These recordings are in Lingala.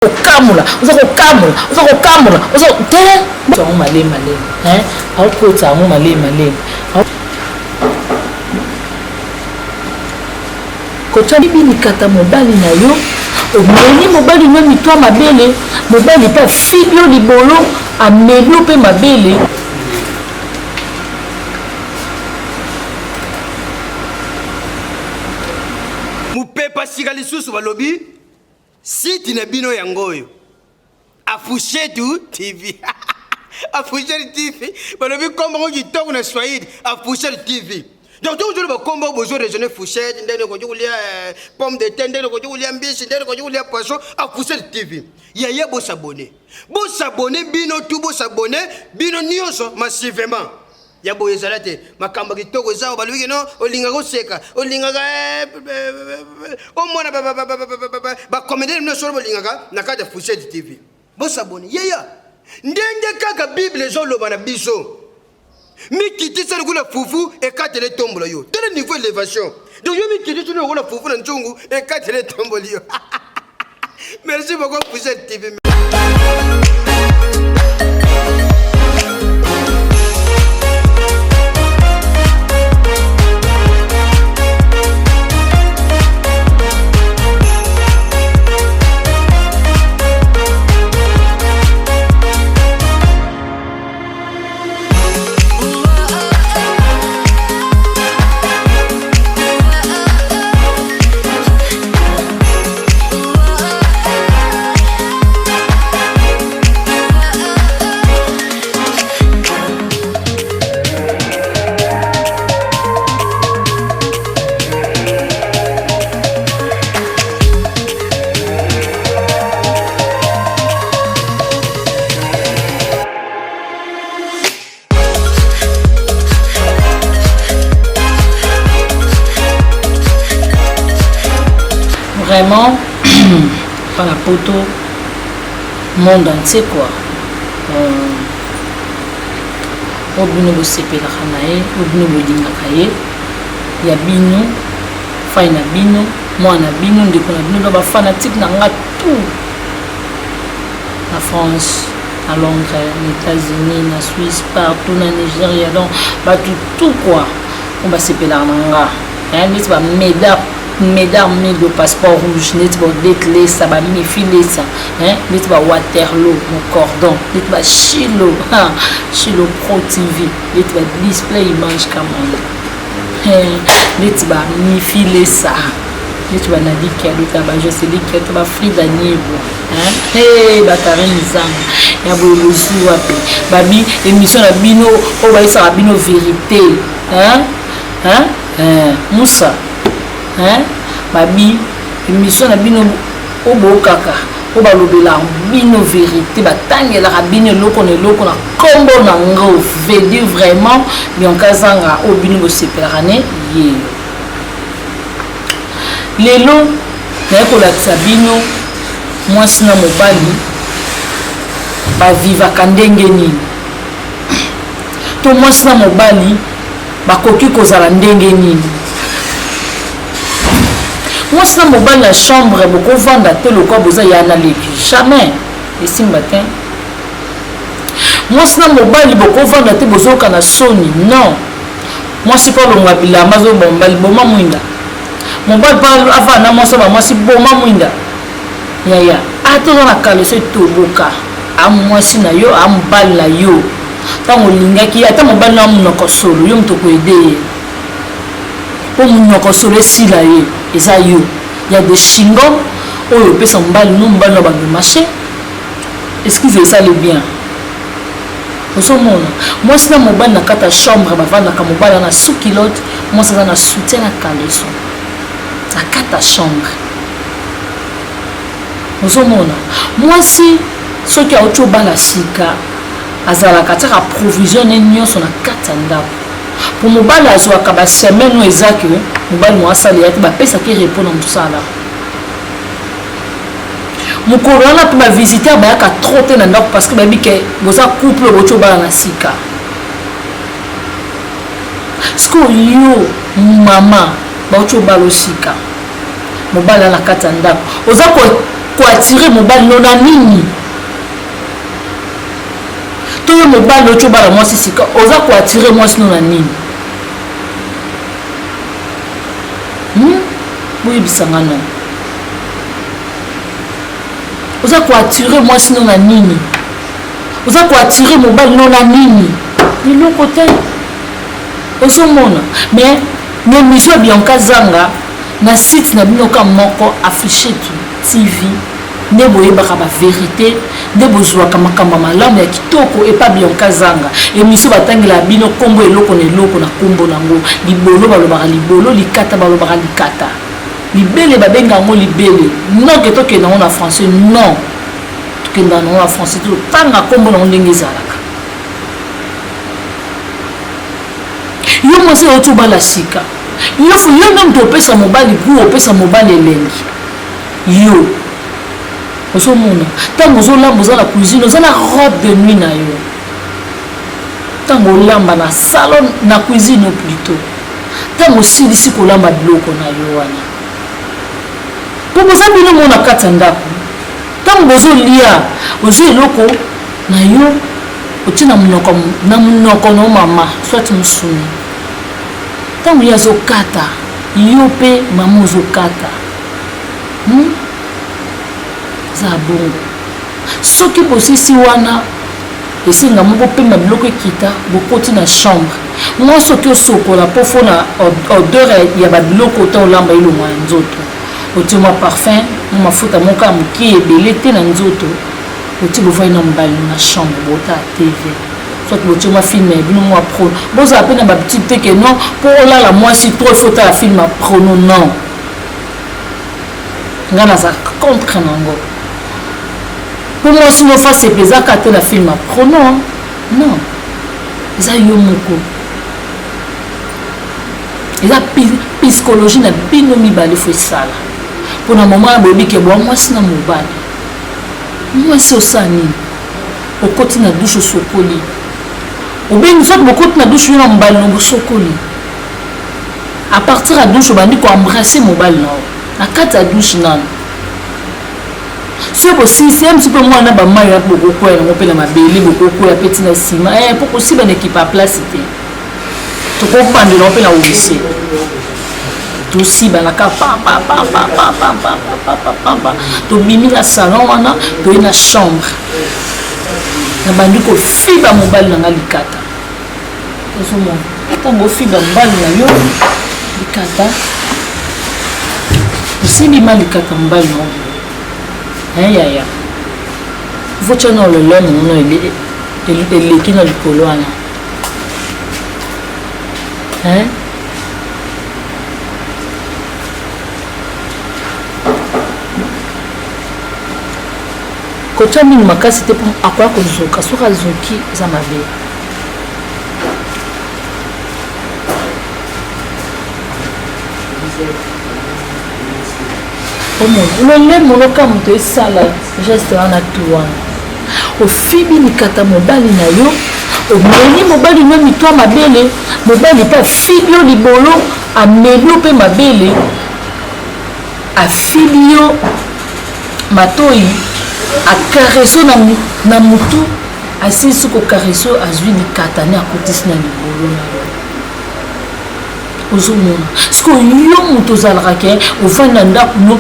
Kamula, malé, hein, malé. Kocha bibi ni kata mobali na yo, omeni mobali no mitwa mabele, mobali pa fibio libolo, amelo pe mabele. Mupepa sigali susu balobi, siti na bino yangoyo. Afushetu TV. Afushetu TV. Balobi komba ngi tongo na Swahili, Afushetu TV. Donc tout le monde combat besoin de jeune fourchette, ndene ko julia pomme de terre, ndene ko julia mbishi, ndene ko julia poisson, Afushetu TV. Yaya bo s'abonner. Bo s'abonner bino tout bo s'abonner, bino nyonso massivement. Ya bo ezalate makamba kitoko zao baluki no olinga ko seka olinga ka o mona ba commander no solo olinga na kata Afushetu TV. Bo s'abonner. Yaya ndenge kaka Bible zo loba na biso. Mikiti ça le foufou et quatre les tombes yo. Tel niveau d'élévation. Donc yo mikiti tu le foufou na nchungu et quatre les tombes yo. Merci beaucoup pour cette TV. Vraiment, par la photo, monde entier quoi. Au bino bo sepela khanae, au bino bo dinga kaye, ya bino, faina bino, mwana bino ndeko na bino ba fanatique na nga tout. La France, à Londres, les États-Unis, la Suisse, partout na Nigeria, donc ba tout quoi. On va sepela nga. Hein, mais va mesdames de passeport rouge net va décler ça va mi filer ça hein net va Waterloo mon cordon net va Chilo Pro TV net va display image commande net va mi filer ça net va na dikia net va je sais dikia to va Frida Nibo hein ba Karine Zang ya bo lozu wapi babi émission na bino o ba isa bino vérité Moussa hein babi émission na bino obo kaka o ba lobela bino vérité batangela ka bino loko na kombo na ngo veut dire vraiment bien kazanga o bino bo seperane ye lelo na ko la sabino mwasi na mobali ba viva kandenge nini to mwasi na mobali bakoki kozala ndenge nini. Moi, si je suis la chambre, je vais vendre tel ou quoi, jamais. Ici, matin. Moi, si je suis vendre tel ou quoi, Sony. Non. Moi, si je suis pas le mobile, Amazon, mon bal parle avant, moi, si bon, ya. Attends, la caleçon tout boka. Moi, si na yo, bal la yo. Tant on lingaki, attends, mon bal na mon solo, yo m'to aider. Pour mon solo, si la yo. Et ça, il y a des chingons où on peut s'en balle, nous, on va marcher. Excusez ça le bien. Moi, si mon bal n'a qu'à chambre, mon bal n'a sous kilote, moi, ça n'a soutien à caleçon. À quatre chambre. Moi, si ceux qui ont autre bal à sika, azala kataka approvisionner nous sur la katanda. Pour mon bal à zoa kaba semaine ou ezaki, mon bal moi ça les ba pesa qui répond dans tout ça là. Mon corona pour ma visiter ba ka trotter na ndako parce que ba bi ke boza couple bocho bala na sika. Sko yo mama bocho bala sika. Mon bal na katanda. Oza ko koatire mobali no na nini to yo mobali oyo obala mwasi sika oza koatire mwasi no na nini boyebisanga no oza koatire mwasi no na nini oza koatire mobali no na nini biloko te ozomona mais na émission ya Bianca Zanga na site na binoka moko affiché TV nde boyebaka bavérité nde bozwaka makambo malamu ya kitoko epa Bianca Zanga émission batangela bino kombo eloko na eloko na kombo nango libolo balobaka libolo likata balobaka likata libele babenga yango libele non ke tokenda yango na français non tokenda yango na français totanga kombo nango ndenge ezalaka yo mwasi oyo obala sika yo nde moto opesa mobali gu opesa mobali elengi yo ozomona ntango ozolamba oza na cuisine oza na robe de nuit na yo ntango olamba na salon na cuisine o plutôt ntango osilisi kolamba biloko na yo wana mpo boza bino mo na kati ya ndako ntango bozolia ozwi eloko na yo otie na monoko na mama soit mosuni ntango ye azokata yo mpe mama ozokata za bongo soki bosisi wana esenga moko pema biloko ekita bokoti na chambre mwa soki osokola mpo fona odeur ya babiloko ota olamba elongo ya nzoto otie mwa parfum mwa mafuta moko ya moke ebele te na nzoto otie bovai na mobali na chambre bota ya tv soit botie mwa filme ya bino mwa prono bozala mpe na babitide te ke non mpo olala mwasi trop ifo otala filme ya prono non nga naza contre nango mpo mwasi nofa sepe ezaka te na filme ya prono non eza yo moko eza psychologie na bino mibale fo esala mpona mama na boyebike bwa mwasi na mobali mwasi osala nini okoti na dushe osokoli obengi soki bokoti na dushe yo na mobali na bosokoli à partir ya dushe obandi koembrase mobali na yo na kati ya dushe nano soki bosisi ye msi mpe mwana bamai ya bokokwya yango mpe na mabele bokokwya mpe ntina nsima mpo kosiba na ekipe ya place te tokopandela mpe na wese tosibanaka papa tobimi na salon wana toye na chambre na bandi kofiba mobali na nga likata ozomona ntango ofiba mobali na yo likata osilima likata mobali na yo yaya votia na ololo mono eleki na likolo wana kotia mingi makasi te mpo akoya kozoka soki azoki eza mabe lolemo loka moto esala geste wana tu wana ofibi likata mobali na yo omeli mobali no mitwa mabele mobali mpe afibi yo libolo ameli yo mpe mabele afibi yo matoi akareso na mutu asilisi kokareso azwi likata ne akotisi na libolo na yo ozomona siko yo moto ozalaka ke ofandi na ndako no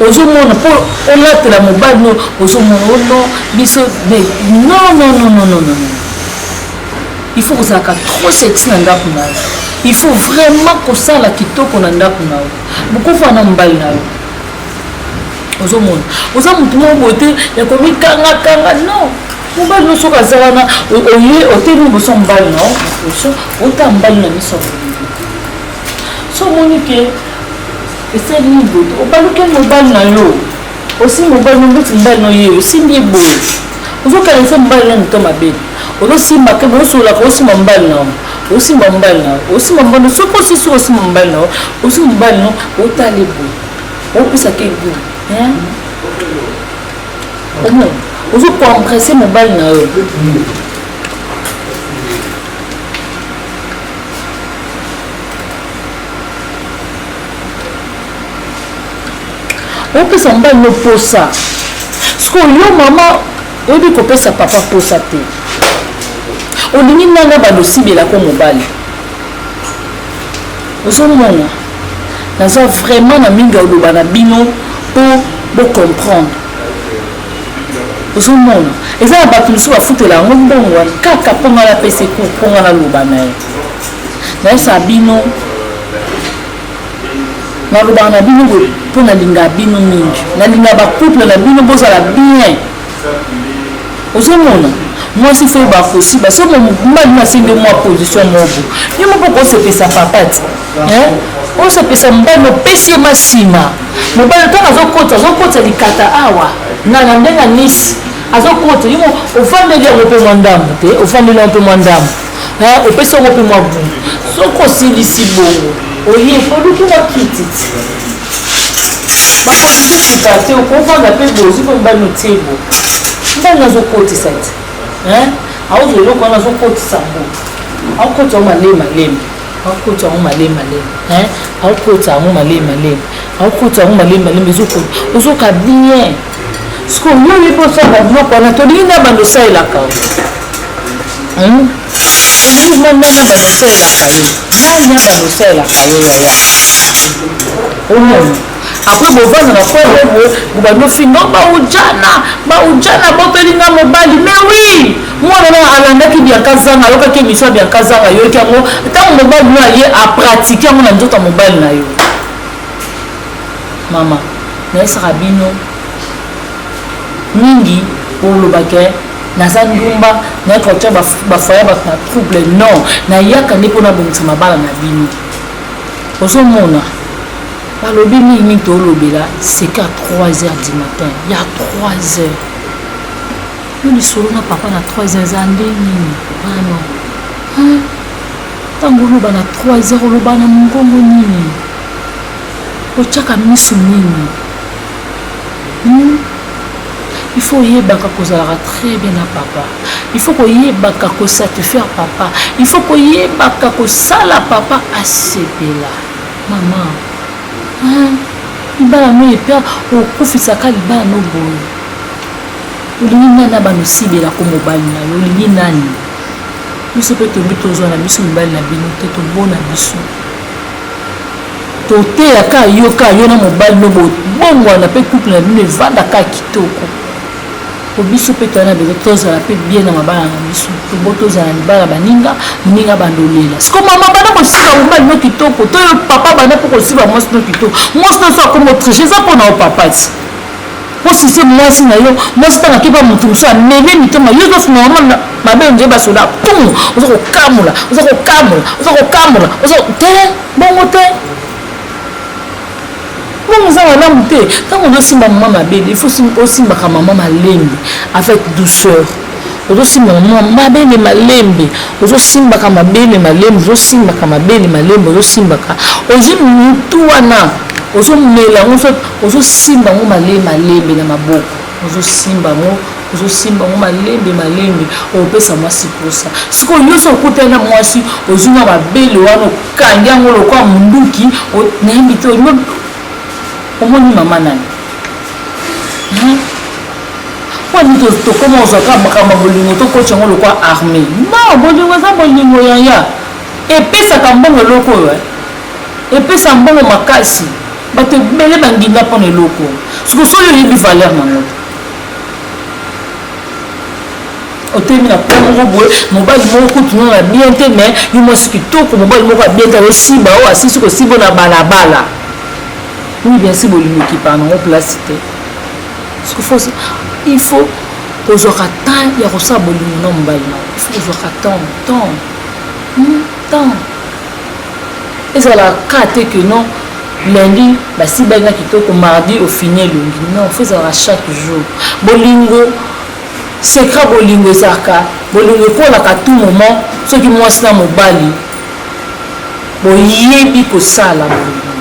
ozomona mpo olatela mobali no ozomona ono biso non il faut kozalaka trop sexy na ndako na yo il faut vraiment kosala kitoko na ndako na yo bokofa na mobali na yo ozomona oza motu moko boye te ya komikangakanga non mobali no soki aza wana oye oteli boso mobali na yo ota mobali na miso so omoni ke esali ni boye obalukeli mobali na yo osimbi mobali no mbeti mobali no ye osimbi ye boye ozokanisa mobali na moto mabele ozosimba ke bozosolaka osimba mobali na yo osimba mobali na yo osimba mobali no soki osisi osimba mobali na yo osimba mobali no otali boye opesaka ego omona ozokoempresse mobali na yo opesa mobali no posa siko yo mama oyebi kopesa papa posa te olingi nanga balosibelako mobali ozomona naza vraiment na mingi oloba na bino mpo bocomprendre ozomona eza na bato mosusu bafutela yango mbongo wana kaka mpo nga napesa cour mpo nga naloba na ye nayesa bino nalobaka na bino mpo nalingaka bino mingi nalingaka bacouple na bino bozala bien ozomona mwasi fo oyeba kosiba so mobali nasengi mwa position moko yo moko kosepesa papa ti osepesa mobali opesi ye masima mobali ntango azokota likata awa na ndenge anisi azokota yo ofandeli yango mpe mwa ndambo te ofandeli yango mpe mwa ndambo opesi yango mpe mwa bungu soki osilisi bongo oye oluki mwa kititi bakotisekuka te okovanda mpe bozi mpe mobali notie bo mobali nazokotisa ti aozwa eloko wana azokotisa mboka akokota yango malemalembe akokota yango malemalembe akokota yango malemalembe akokota yango malemalembe ozoka bien siko yo oyebi osala biloko wana tolingi na bando osalelaka olingi nanga bando osalelaka yo nanga bando osalelaka yo yaya omona après bovanda na kwelebo bobanofinga baujana bopelinga mobali mais oui mwana na alandaki bianka zanga alokaki émission ya bianka zanga yoki yango ntango mobali no aye apratike yango na nzoto ya mobali na yo mama nayesaka bino mingi olobake naza ndumba nayaka otya bafaya bato na trouble non nayaka nde mpona bongisa mabala na bino ozomona balobi mingi tolobela c'est qu'à 3h du matin ya 3h yo lisolo na papa na 3h eza nde nini ano ntango oloba na 3h oloba na mongongo nini otyaka miso nini il faut yebaka kozalaka très bien na papa il faut koyebaka kosatisfaire papa il faut koyebaka kosala papa asepela mama libala no epe okufisaka libala no boye olingi nani na bano osibelako mobali na yo olingi nani biso mpe toyebi tozwa na biso mibali na bino te tobona biso toteyaka yo na mobali no bongwana mpe couple na bino evandaka kitoko po biso mpe toyana bezo tozala mpe bien na mabala na biso tobo tozala libala baninga bandolela siko mama bana kosiba mobali no kitoko to yo papa bana mpo kosiba mwasi no kitoko mwasi no so akomi otriche eza mpona yo papa ti osise mwasi na yo mwasi ntango akepa motu mosu ameme mitema yo zofunga mama mabe nje basoda pum oza kokamula te bongo te bongo eza malamu te ntango ozosimba mama mabele il faut osimbaka mama malembe avec douceur ozosimba mama mabele malembe ozosimbaka mabele malembe ozosimbaka ozwi mutu wana ozomela ngo ozosimba ngo malembe na maboko ozosimba ngo malembe opesa mwasi posa sikoyo nyonso okutani na mwasi ozwi na mabele wana okangi yango lokwa munduki nayebi te omoni mama nani wani tokoma ozwaka makambo bolingo tokoti yango lokwa armé non bolingo eza bolingo yaya epesaka mbongo eloko oyo epesa mbongo makasi bato ebele banginga mpona eloko siko soki oyebi valeur nango otemi na po moko boye mobali moko kutuna na bien te mais yo mwasi kitoko mobali moko abien te azosimba oyo asisi kosimba na balabala oui bien sûr bolingo ekipaka nango place te siko il faut kozwaka temps ya kosala bolingo na mobali nao il faut kozwaka temps ezalaka te que non lundi basibenga kitoko mardi ofini elongi non faut ezalaka chaque jour bolingo secret bolingo ezalaka bolingo ekolaka tout moment soki mwasi na mobali boyebi kosala bolingo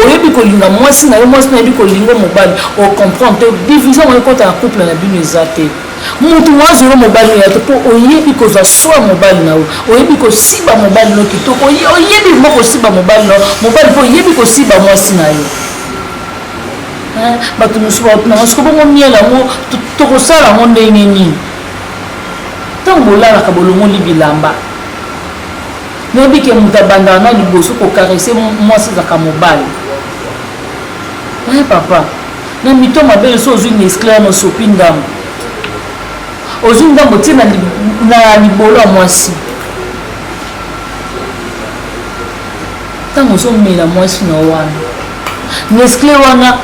oyebi kolinga mwasi na yo mwasi na yebi kolinga mobali ocomprendre te division oyo ekota na couple na bino eza te mutu mwazolo mobali na yo te mpo oyebi kozwa soi mobali na yo oyebi kosiba mobali no kitoko oyebi mo kosiba mobali na yo mobali mpo oyebi kosiba mwasi na yo bato mosusu batunanga siko bongo miel yango tokosala yango ndenge nini ntango bolalaka bolongoli bilamba noyebi ke moto abandaka na liboso kokarese mwasi ezaka mobali papa na mito mabele so ozwi nesclare na osopi ndambo ozwi ndambo tie na libolo ya mwasi ntango ozomela mwasi na wana nesclare wana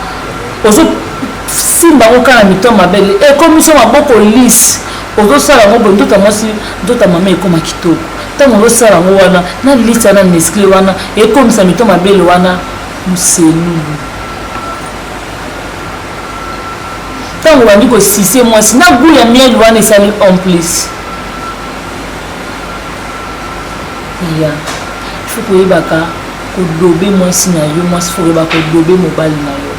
ozosimba ngo kaka na mito mabele ekomiso maboko lise ozosala yango boye ndota mwasi ndota mama ekoma kitoko ntango ozosala yango wana na lise wana nesclare wana ekomisa mito mabele wana moselulu ntango bandi kosise mwasi na gu ya miel wana esali en plus ya ifo koyebaka kodobe mwasi na yo mwasi fo koyebaka kodobe mobali na yo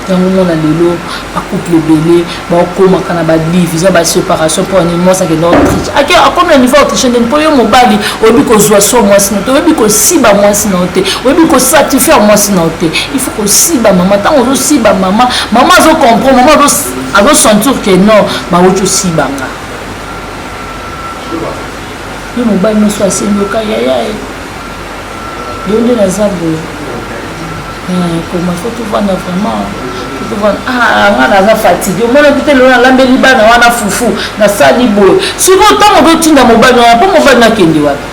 yango mona lelo bacouple ebele baokomaka na badivision baséparation mpo ani mwasi akende autriche akomi na niveau autriche ndeni mpo yo mobali oyebi kozwa so mwasi na te oyebi kosiba mwasi na yo te oyebi kosatisfaire mwasi na yo te il faut kosiba mama ntango ozosiba mama azocomprendre mama azosentir ke non bawuti osibanga yo mobali nyonso asembi oka yaya yo nde naza boye koma fo tovanda vraiment nga naza fatigue omonaki te lelo nalambeli bana wana fufu nasali boye siko ntango ozotinda mobali wana mpo mobali nakende wapi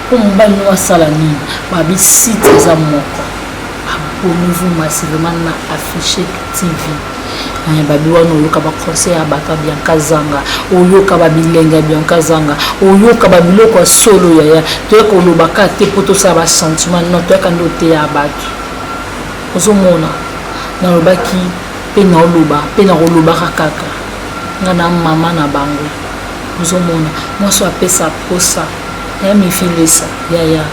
mpo mobali no asala nini babisite eza moko abonnez-vous massivement na Affiché TV babi wana oyoka baconseil ya bato ya Bianca Zanga oyoka babilenge ya Bianca Zanga oyoka babiloko ya solo yaya toyeka olobaka te mpo tosala basentiment non toyeka nde oteya ya bato ozomona nalobaki mpe naoloba mpe nakolobaka kaka nga na mama na bango ozomona mwasi apesa posa ya mifilesa yaya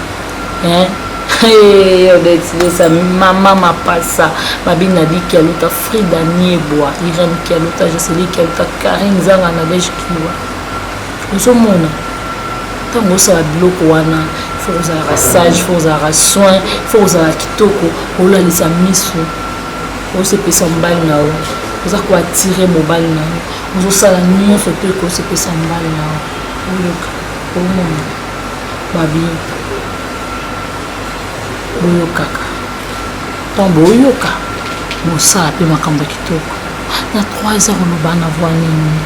odetilesa mama mapasa babina di kialuta Frida Nieboa Irene kialuta Jocelyne kialuta Karine Zanga na Nadège Kiwa ozomona ntango osala biloko wana fo kozalaka sage fo kozalaka soin fo kozalaka kitoko olalisa miso osepesa mobali na yo oza koatire mobali na yo ozosala nyonso te kosepesa mobali na yo oyoka omona babi boyokaka ntango boyoka bosala mpe makambo ya kitoko na 3 heures oloba na voi nini